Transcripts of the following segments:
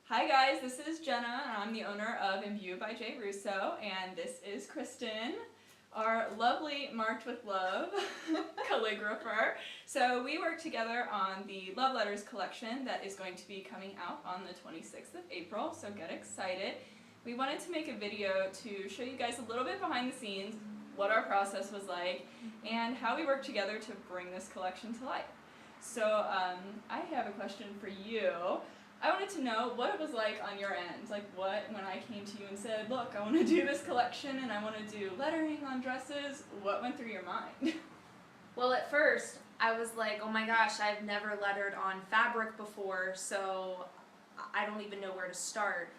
Hi guys, this is Jenna and I'm the owner of Imbue by JRusso, and this is Kristen, our lovely Marked with Love calligrapher. So we work together on the Love Letters collection that is going to be coming out on the 26th of April, so get excited. We wanted to make a video to show you guys a little bit behind the scenes, what our process was like, and how we work together to bring this collection to life. So I have a question for you. I wanted to know what it was like on your end, like when I came to you and said, look, I want to do this collection and I want to do lettering on dresses, what went through your mind? Well, at first, I was like, oh my gosh, I've never lettered on fabric before, so I don't even know where to start.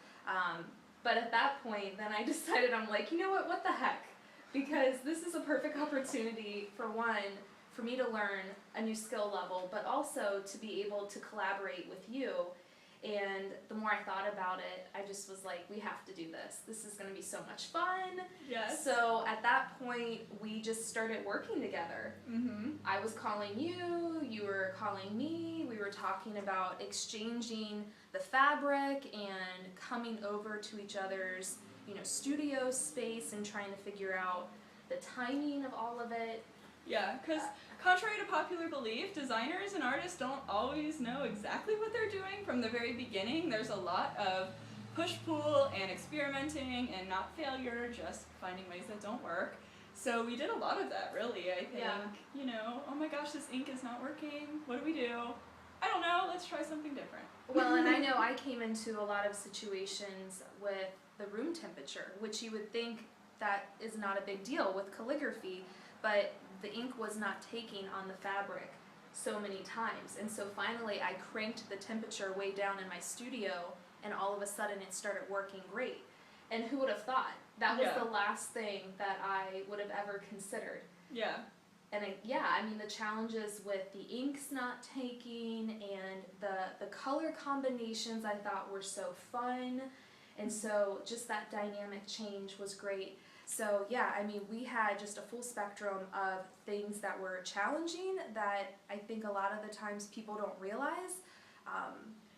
But at that point, then I decided, I'm like, you know what the heck? Because this is a perfect opportunity, for one, for me to learn a new skill level, but also to be able to collaborate with you. And the more I thought about it, I just was like, we have to do this. This is going to be so much fun. Yes. So at that point, we just started working together. Mm-hmm. I was calling you, you were calling me, we were talking about exchanging the fabric and coming over to each other's, studio space and trying to figure out the timing of all of it. Yeah, because contrary to popular belief, designers and artists don't always know exactly what they're doing from the very beginning. There's a lot of push-pull and experimenting and not failure, just finding ways that don't work. So we did a lot of that, really. I think, oh my gosh, this ink is not working. What do we do? I don't know, let's try something different. Well, and I know I came into a lot of situations with the room temperature, which you would think that is not a big deal with calligraphy, but the ink was not taking on the fabric so many times. And so finally I cranked the temperature way down in my studio, and all of a sudden it started working great. And who would have thought? That was the last thing that I would have ever considered. Yeah. And the challenges with the inks not taking and the color combinations I thought were so fun. And so just that dynamic change was great. So we had just a full spectrum of things that were challenging that I think a lot of the times people don't realize.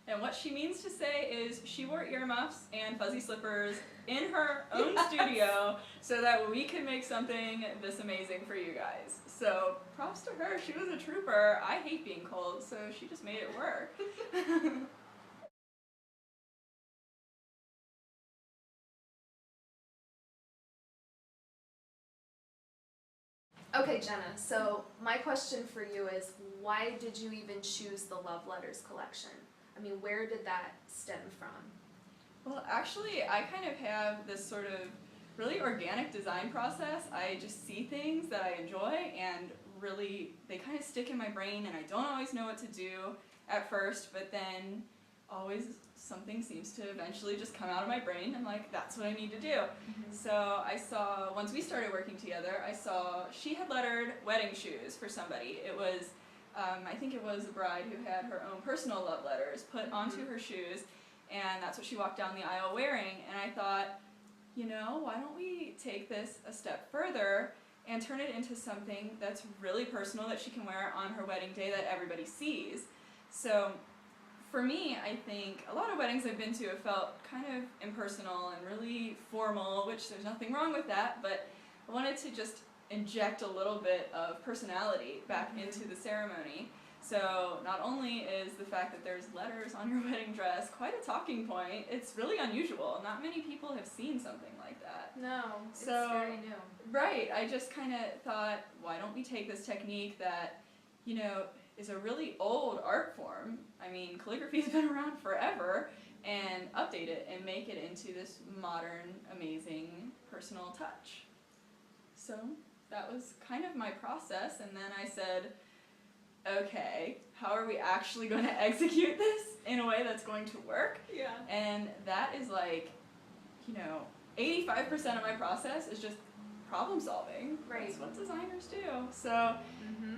And what she means to say is she wore earmuffs and fuzzy slippers in her own studio so that we could make something this amazing for you guys. So props to her, she was a trooper. I hate being cold, so she just made it work. Okay, Jenna, so my question for you is, why did you even choose the Love Letters collection? I mean, where did that stem from? Well, actually, I kind of have this sort of really organic design process. I just see things that I enjoy and really, they kind of stick in my brain, and I don't always know what to do at first, but then always something seems to eventually just come out of my brain, and like, that's what I need to do. Mm-hmm. So I saw, once we started working together, I saw she had lettered wedding shoes for somebody. It was, I think it was a bride who had her own personal love letters put onto her shoes, and that's what she walked down the aisle wearing. And I thought, why don't we take this a step further and turn it into something that's really personal that she can wear on her wedding day that everybody sees. So for me, I think a lot of weddings I've been to have felt kind of impersonal and really formal, which there's nothing wrong with that, but I wanted to just inject a little bit of personality back into the ceremony. So not only is the fact that there's letters on your wedding dress quite a talking point, it's really unusual. Not many people have seen something like that. No, it's very new. Right, I just kind of thought, why don't we take this technique that, is a really old art form. I mean, calligraphy has been around forever, and update it and make it into this modern, amazing, personal touch. So that was kind of my process, and then I said, okay, how are we actually going to execute this in a way that's going to work? Yeah. And that is like, 85% of my process is just problem solving. Right. That's what designers do. So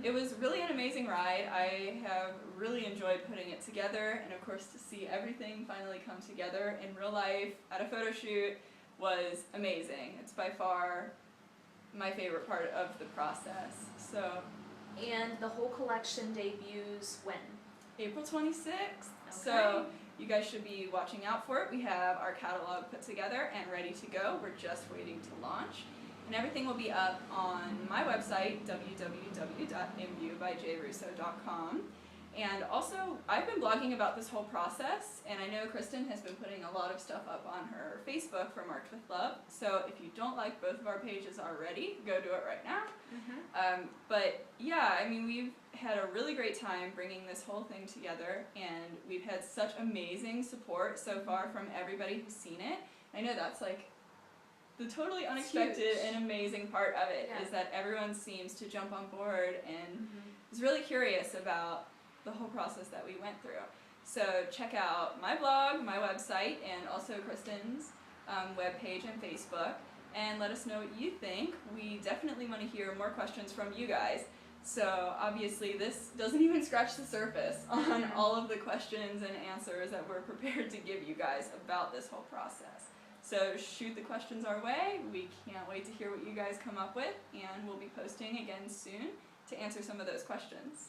it was really an amazing ride. I have really enjoyed putting it together, and of course to see everything finally come together in real life at a photo shoot was amazing. It's by far my favorite part of the process. So. And the whole collection debuts when? April 26th. Okay. So you guys should be watching out for it. We have our catalog put together and ready to go. We're just waiting to launch. And everything will be up on my website, www.imbuebyjrusso.com. And also, I've been blogging about this whole process, and I know Kristen has been putting a lot of stuff up on her Facebook for Marked with Love. So if you don't like both of our pages already, go do it right now. But yeah, I mean, we've had a really great time bringing this whole thing together, and we've had such amazing support so far from everybody who's seen it. I know that's like the totally unexpected and amazing part of it, is that everyone seems to jump on board and is really curious about the whole process that we went through. So check out my blog, my website, and also Kristen's webpage and Facebook, and let us know what you think. We definitely want to hear more questions from you guys. So obviously this doesn't even scratch the surface on all of the questions and answers that we're prepared to give you guys about this whole process. So shoot the questions our way. We can't wait to hear what you guys come up with, and we'll be posting again soon to answer some of those questions.